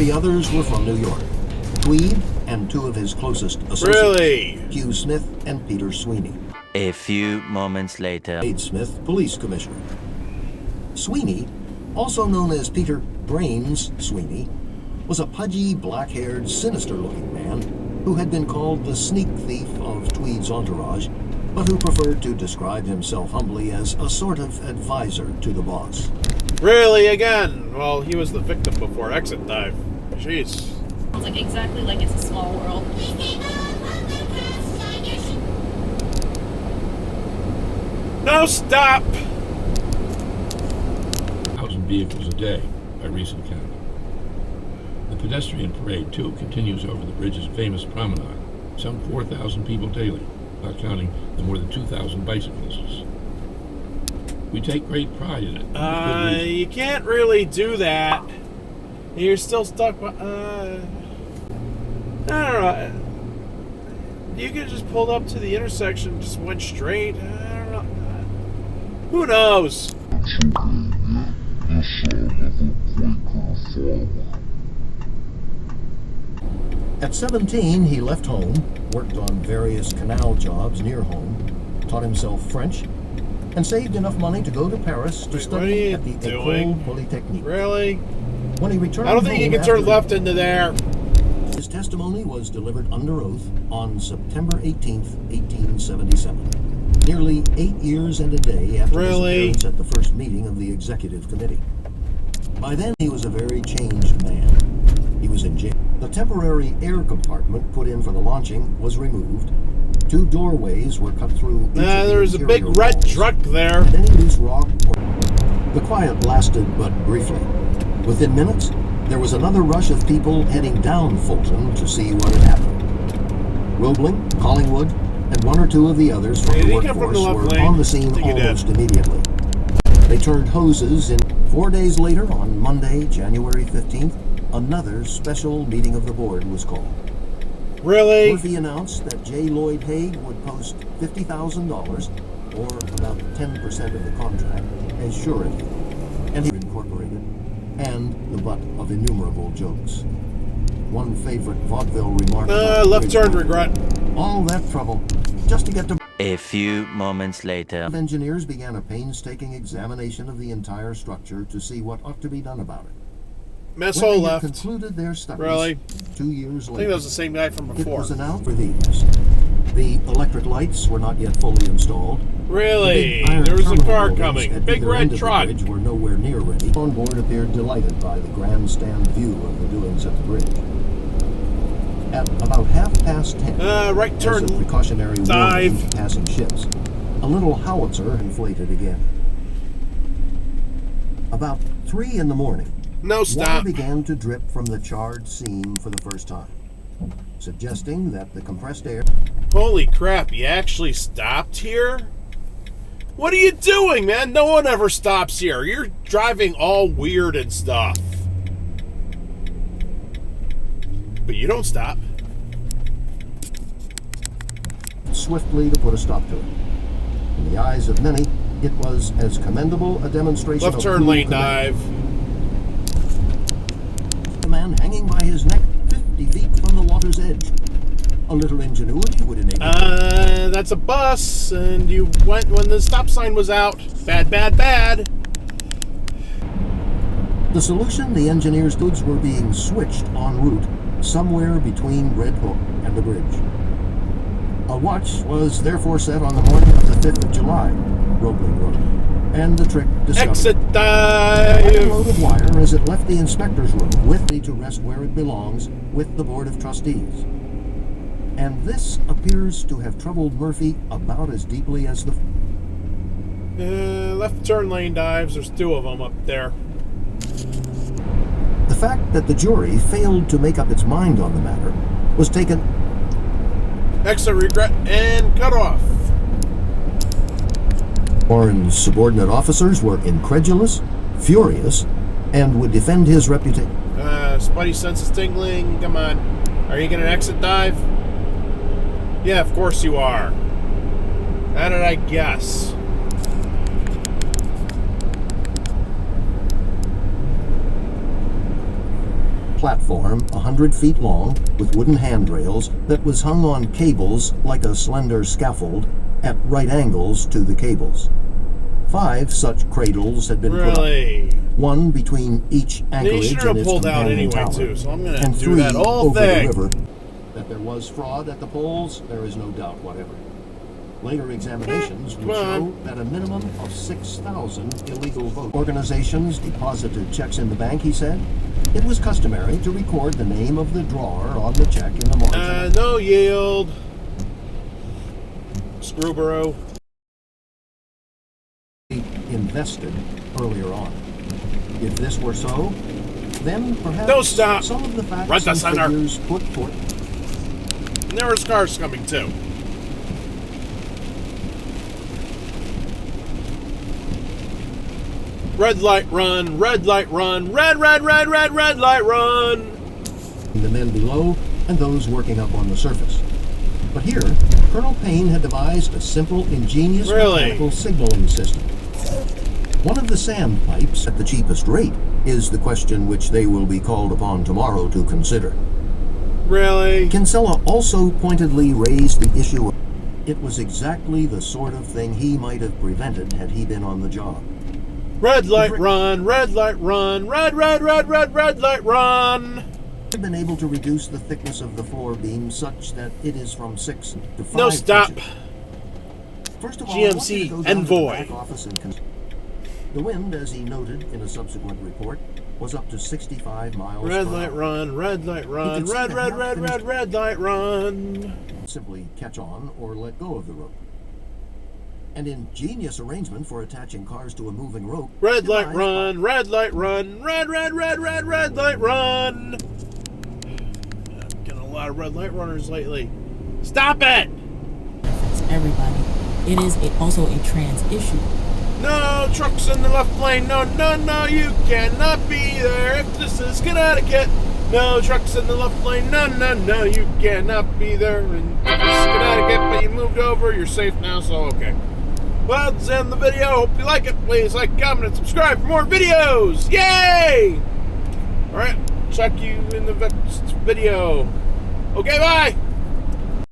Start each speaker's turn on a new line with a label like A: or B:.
A: three others were from New York. Tweed and two of his closest associates, Hugh Smith and Peter Sweeney.
B: A few moments later.
A: Wade Smith, police commissioner. Sweeney, also known as Peter Brains Sweeney, was a pudgy, black-haired, sinister-looking man who had been called the sneak thief of Tweed's entourage, but who preferred to describe himself humbly as a sort of advisor to the boss.
C: Really, again? Well, he was the victim before Exit Dive. Jeez.
D: It's like exactly like It's a Small World.
C: No, stop!
E: 1,000 vehicles a day, by recent count. The pedestrian parade, too, continues over the bridge's famous promenade. Some 4,000 people daily, not counting the more than 2,000 bicyclists. We take great pride in it.
C: You can't really do that. You're still stuck. I don't know. You could just pulled up to the intersection, just went straight. I don't know. Who knows?
A: At 17, he left home, worked on various canal jobs near home, taught himself French, and saved enough money to go to Paris to study at the École Polytechnique.
C: Really?
A: When he returned
C: I don't think you can turn left into there.
A: His testimony was delivered under oath on September 18th, 1877. Nearly 8 years and a day after his appearance at the first meeting of the executive committee. By then, he was a very changed man. He was in jail. The temporary air compartment put in for the launching was removed. 2 doorways were cut through.
C: There was a big red truck there.
A: Any loose rock. The quiet lasted but briefly. Within minutes, there was another rush of people heading down Fulton to see what had happened. Roebling, Collingwood, and one or two of the others from the workforce were on the scene almost immediately. They turned hoses in. 4 days later, on Monday, January 15th, another special meeting of the board was called.
C: Really?
A: Murphy announced that J. Lloyd Hague would post $50,000, or about 10% of the contract, as surety, and he incorporated, and the butt of innumerable jokes. One favorite vaudeville remark.
C: Left turn regret.
A: All that trouble, just to get to.
B: A few moments later.
A: Engineers began a painstaking examination of the entire structure to see what ought to be done about it.
C: Mess hole left.
A: Concluded their studies.
C: Really?
A: 2 years later.
C: I think that was the same guy from before.
A: It was announced for these. The electric lights were not yet fully installed.
C: Really? There was a car coming. Big red truck.
A: The bridge were nowhere near ready. On board appeared delighted by the grandstand view of the doings at the bridge. At about 10:30,
C: right turn.
A: as a precautionary
C: Dive.
A: warning to passing ships, a little howitzer inflated again. About 3 in the morning,
C: no stop.
A: water began to drip from the charred seam for the first time, suggesting that the compressed air.
C: Holy crap, you actually stopped here? What are you doing, man? No one ever stops here. You're driving all weird and stuff. But you don't stop.
A: Swiftly to put a stop to it. In the eyes of many, it was as commendable a demonstration
C: Left
A: of
C: turn lane dive.
A: The man hanging by his neck 50 feet from the water's edge. A little ingenuity would enable.
C: That's a bus, and you went when the stop sign was out. Bad, bad, bad.
A: The solution, the engineers' goods were being switched en route somewhere between Red Hook and the bridge. A watch was therefore set on the morning of the 5th of July, Roebling wrote, and the trick discovered.
C: Exit dive!
A: A load of wire as it left the inspector's room with me to rest where it belongs with the Board of Trustees. And this appears to have troubled Murphy about as deeply as the...
C: Left turn lane dives. There's 2 of them up there.
A: The fact that the jury failed to make up its mind on the matter was taken...
C: Exit regret and cut off.
A: Warren's subordinate officers were incredulous, furious, and would defend his reputation.
C: Spidey senses tingling. Come on. Are you going to exit dive? Yeah, of course you are. How did I guess?
A: platform 100 feet long with wooden handrails that was hung on cables like a slender scaffold at right angles to the cables. 5 such cradles had been put up,
C: Really?
A: one between each
C: They
A: anchorage
C: should
A: and
C: have
A: its
C: pulled out
A: companion
C: anyway,
A: tower,
C: too, so I'm going
A: and
C: to do
A: 3
C: that whole
A: over
C: thing.
A: the river. That there was fraud at the polls, there is no doubt whatever. Later examinations would show that a minimum of 6,000 illegal vote organizations deposited checks in the bank, he said. It was customary to record the name of the drawer on the check in the margin.
C: No yield. Screwborough.
A: Invested earlier on. If this were so, then perhaps
C: Don't stop.
A: some of the facts
C: Right to
A: and
C: center.
A: figures put forth.
C: And there was cars coming, too. Red light run, red light run, red light run.
A: The men below and those working up on the surface. But here, Colonel Payne had devised a simple, ingenious mechanical signaling system. One of the sand pipes at the cheapest rate is the question which they will be called upon tomorrow to consider.
C: Really?
A: Kinsella also pointedly raised the issue of it was exactly the sort of thing he might have prevented had he been on the job.
C: Red light run, red light run, red light run.
A: Had been able to reduce the thickness of the floor beam such that it is from 6 to 5
C: No stop.
A: inches. First of all,
C: GMC
A: I want you to go down to the
C: Envoy.
A: back office and the wind, as he noted in a subsequent report, was up to 65 miles
C: Red
A: per
C: light
A: hour.
C: run, red light run,
A: could see
C: red
A: the
C: light
A: half-finished-
C: run.
A: Simply catch on or let go of the rope. An ingenious arrangement for attaching cars to a moving rope.
C: Red light
A: devised
C: run, red light run, red light run. I'm getting a lot of red light runners lately. Stop it!
F: Affects everybody. It is also a trans issue.
C: No trucks in the left lane. No, you cannot be there if this is Connecticut. No trucks in the left lane. No, you cannot be there. And if this is Connecticut, but you moved over, you're safe now, so okay. Well, that's the end of the video. Hope you like it. Please like, comment, and subscribe for more videos. Yay! Alright, check you in the next video. Okay, bye!